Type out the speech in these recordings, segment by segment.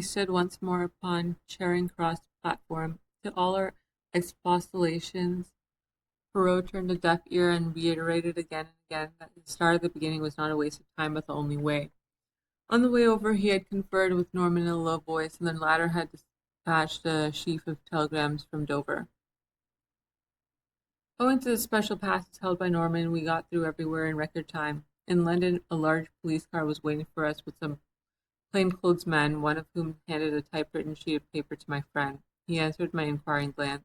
We stood once more upon Charing Cross platform. To all our expostulations, Poirot turned a deaf ear and reiterated again and again that the start at the beginning was not a waste of time, but the only way. On the way over, he had conferred with Norman in a low voice, and the latter had dispatched a sheaf of telegrams from Dover. Owing to the special passes held by Norman, we got through everywhere in record time. In London, a large police car was waiting for us with some plainclothes men, one of whom handed a typewritten sheet of paper to my friend. He answered my inquiring glance.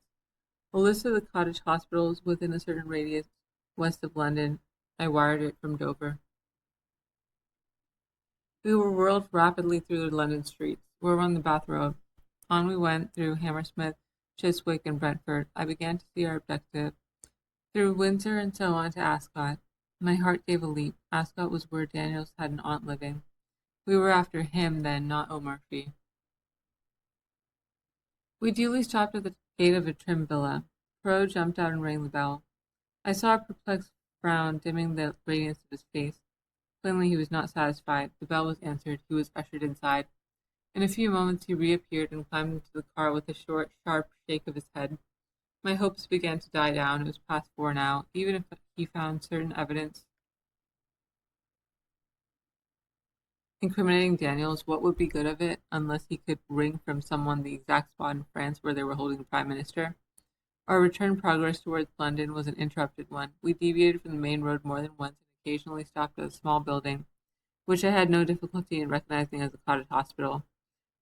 A list of the cottage hospitals within a certain radius west of London. I wired it from Dover. We were whirled rapidly through the London streets. We were on the Bath Road. On we went through Hammersmith, Chiswick, and Brentford. I began to see our objective. Through Windsor and so on to Ascot. My heart gave a leap. Ascot was where Daniels had an aunt living. We were after him then, not O'Murphy. We duly stopped at the gate of a trim villa. Poirot jumped out and rang the bell. I saw a perplexed frown dimming the radiance of his face. Plainly he was not satisfied. The bell was answered. He was ushered inside. In a few moments he reappeared and climbed into the car with a short, sharp shake of his head. My hopes began to die down. It was past 4 now. Even if he found certain evidence incriminating Daniels, what would be good of it unless he could wring from someone the exact spot in France where they were holding the Prime Minister? Our return progress towards London was an interrupted one. We deviated from the main road more than once and occasionally stopped at a small building, which I had no difficulty in recognizing as a cottage hospital.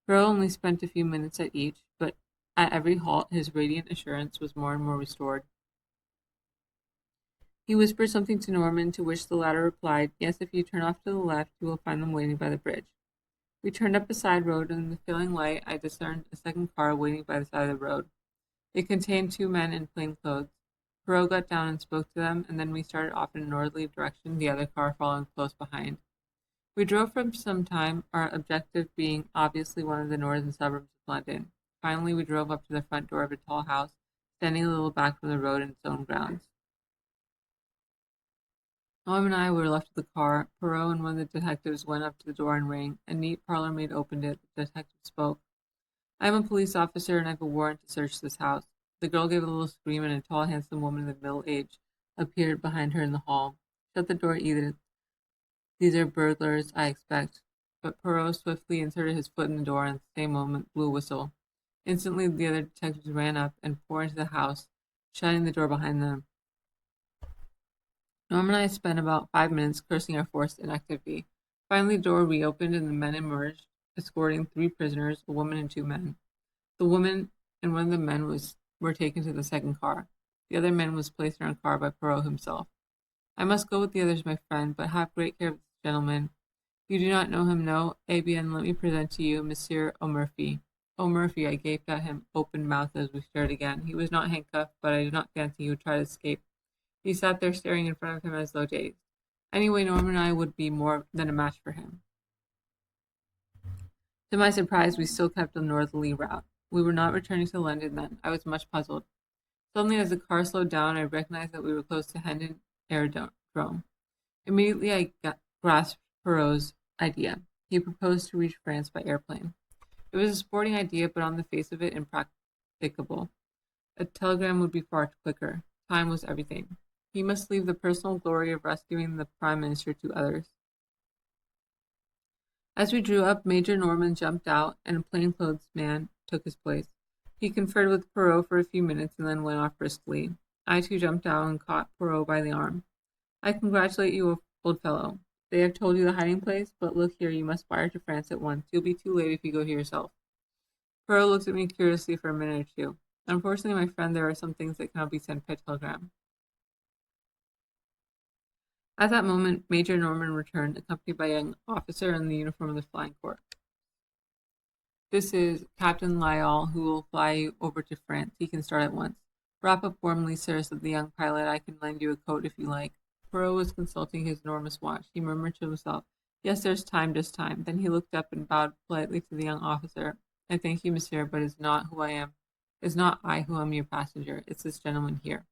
Poirot only spent a few minutes at each, but at every halt his radiant assurance was more and more restored. He whispered something to Norman, to which the latter replied, "Yes, if you turn off to the left, you will find them waiting by the bridge." We turned up a side road, and in the failing light I discerned a second car waiting by the side of the road. It contained 2 men in plain clothes. Poirot got down and spoke to them, and then we started off in a northerly direction, the other car following close behind. We drove for some time, our objective being obviously one of the northern suburbs of London. Finally, we drove up to the front door of a tall house, standing a little back from the road in its own grounds. Norm and I were left with the car. Poirot and one of the detectives went up to the door and rang. A neat parlour-maid opened it. The detective spoke. "I am a police officer, and I have a warrant to search this house." The girl gave a little scream, and a tall, handsome woman of middle age appeared behind her in the hall. "Shut the door, Edith. These are burglars, I expect." But Poirot swiftly inserted his foot in the door, and at the same moment blew a whistle. Instantly the other detectives ran up and poured into the house, shutting the door behind them. Norm and I spent about 5 minutes cursing our forced inactivity. Finally the door reopened and the men emerged, escorting 3 prisoners, a woman and 2 men. The woman and one of the men were taken to the second car. The other man was placed in our car by Poirot himself. "I must go with the others, my friend, but have great care of this gentleman. You do not know him, no? Eh bien, let me present to you Monsieur O'Murphy." "O'Murphy," I gaped at him, open-mouthed, as we stared again. He was not handcuffed, but I did not fancy he would try to escape. He sat there staring in front of him as though dazed. Anyway, Norman and I would be more than a match for him. To my surprise, we still kept a northerly route. We were not returning to London then. I was much puzzled. Suddenly, as the car slowed down, I recognized that we were close to Hendon Aerodrome. Immediately, I grasped Poirot's idea. He proposed to reach France by airplane. It was a sporting idea, but on the face of it, impracticable. A telegram would be far quicker. Time was everything. He must leave the personal glory of rescuing the Prime Minister to others. As we drew up, Major Norman jumped out, and a plainclothes man took his place. He conferred with Poirot for a few minutes and then went off briskly. I too jumped out and caught Poirot by the arm. "I congratulate you, old fellow. They have told you the hiding place, but look here, you must wire to France at once. You'll be too late if you go here yourself." Poirot looked at me curiously for a minute or two. "Unfortunately, my friend, there are some things that cannot be sent by telegram." At that moment, Major Norman returned, accompanied by a young officer in the uniform of the Flying Corps. "This is Captain Lyall, who will fly you over to France. He can start at once." "Wrap up warmly, sir," said the young pilot. "I can lend you a coat if you like." Poirot was consulting his enormous watch. He murmured to himself, "Yes, there's time, just time." Then he looked up and bowed politely to the young officer. "I thank you, monsieur, but it's not who I am. It's not I who am your passenger. It's this gentleman here."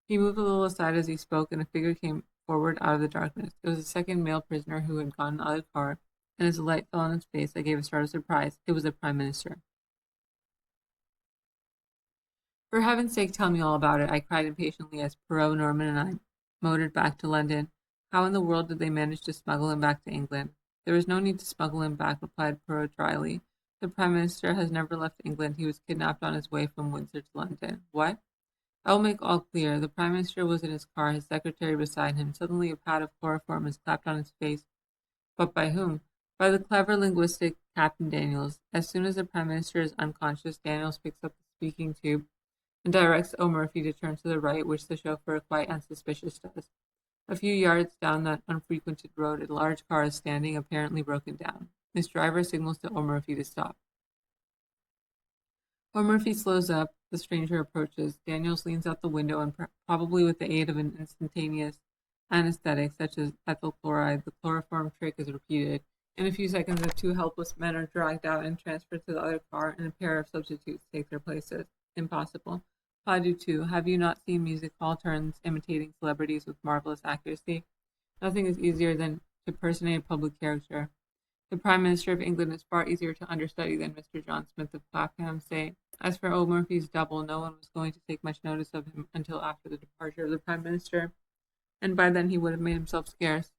He moved a little aside as he spoke, and a figure came forward out of the darkness. It was a second male prisoner who had gone out of the car and as the light fell on his face, I gave a start of surprise. It was the Prime Minister. For heaven's sake, tell me all about it, I cried impatiently as Poirot, Norman, and I motored back to London. How in the world did they manage to smuggle him back to England? There was no need to smuggle him back, replied Poirot dryly. The Prime Minister has never left England. He was kidnapped on his way from Windsor to London. What? I will make all clear. The Prime Minister was in his car, his secretary beside him. Suddenly a pad of chloroform was clapped on his face. But by whom? By the clever linguistic Captain Daniels. As soon as the Prime Minister is unconscious, Daniels picks up the speaking tube and directs O'Murphy to turn to the right, which the chauffeur, quite unsuspicious, does. A few yards down that unfrequented road, a large car is standing, apparently broken down. Its driver signals to O'Murphy to stop. O'Murphy slows up. The stranger approaches. Daniels leans out the window and, probably with the aid of an instantaneous anesthetic such as ethyl chloride, the chloroform trick is repeated. In a few seconds, the two helpless men are dragged out and transferred to the other car, and a pair of substitutes take their places. Impossible. Pas du tout. Have you not seen music hall turns imitating celebrities with marvelous accuracy? Nothing is easier than to personate a public character. The Prime Minister of England is far easier to understudy than Mr. John Smith of Clapham, say. As for O'Murphy's double, no one was going to take much notice of him until after the departure of the Prime Minister, and by then he would have made himself scarce.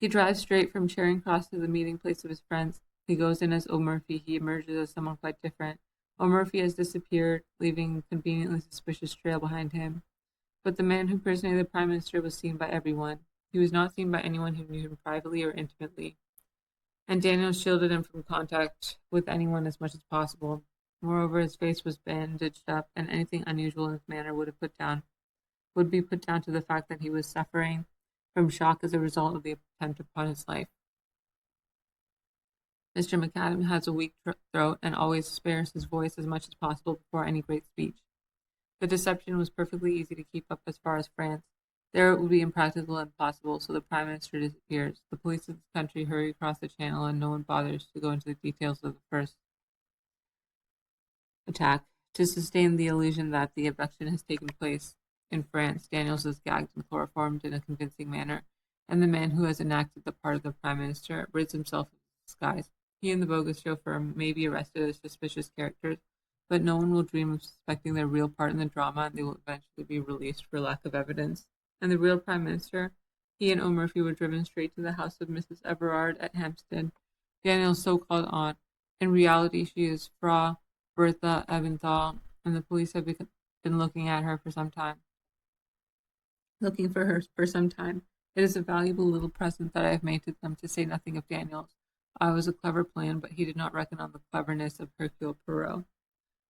He drives straight from Charing Cross to the meeting place of his friends. He goes in as O'Murphy. He emerges as someone quite different. O'Murphy has disappeared, leaving a conveniently suspicious trail behind him. But the man who personated the Prime Minister was seen by everyone. He was not seen by anyone who knew him privately or intimately, and Daniels shielded him from contact with anyone as much as possible. Moreover, his face was bandaged up, and anything unusual in his manner would be put down to the fact that he was suffering from shock as a result of the attempt upon his life. Mr. McAdam has a weak throat and always spares his voice as much as possible before any great speech. The deception was perfectly easy to keep up as far as France. There it would be impractical and impossible, so the Prime Minister disappears. The police of this country hurry across the channel, and no one bothers to go into the details of the first attack. To sustain the illusion that the abduction has taken place in France, Daniels is gagged and chloroformed in a convincing manner, and the man who has enacted the part of the Prime Minister rids himself of his disguise. He and the bogus chauffeur may be arrested as suspicious characters, but no one will dream of suspecting their real part in the drama, and they will eventually be released for lack of evidence. And the real Prime Minister, he and O'Murphy were driven straight to the house of Mrs. Everard at Hampstead, Daniel's so-called aunt. In reality, she is Frau Bertha Ebenthal, and the police have been looking for her for some time. It is a valuable little present that I have made to them, to say nothing of Daniel's. It was a clever plan, but he did not reckon on the cleverness of Hercule Poirot.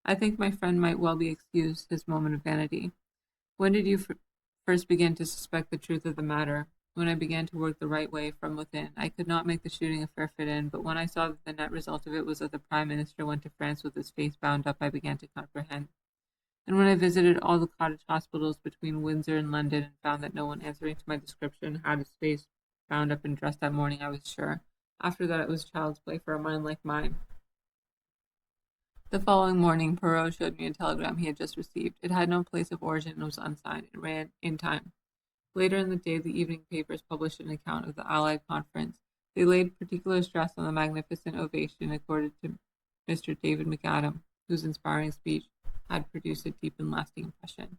I think my friend might well be excused his moment of vanity. When did you first begin to suspect the truth of the matter? When I began to work the right way from within. I could not make the shooting a fair fit in, but when I saw that the net result of it was that the Prime Minister went to France with his face bound up, I began to comprehend. And when I visited all the cottage hospitals between Windsor and London and found that no one answering to my description had his face bound up and dressed that morning, I was sure. After that, it was child's play for a mind like mine. The following morning, Poirot showed me a telegram he had just received. It had no place of origin and was unsigned. It ran in time. Later in the day, the evening papers published an account of the Allied conference. They laid particular stress on the magnificent ovation accorded to Mr. David McAdam, whose inspiring speech had produced a deep and lasting impression.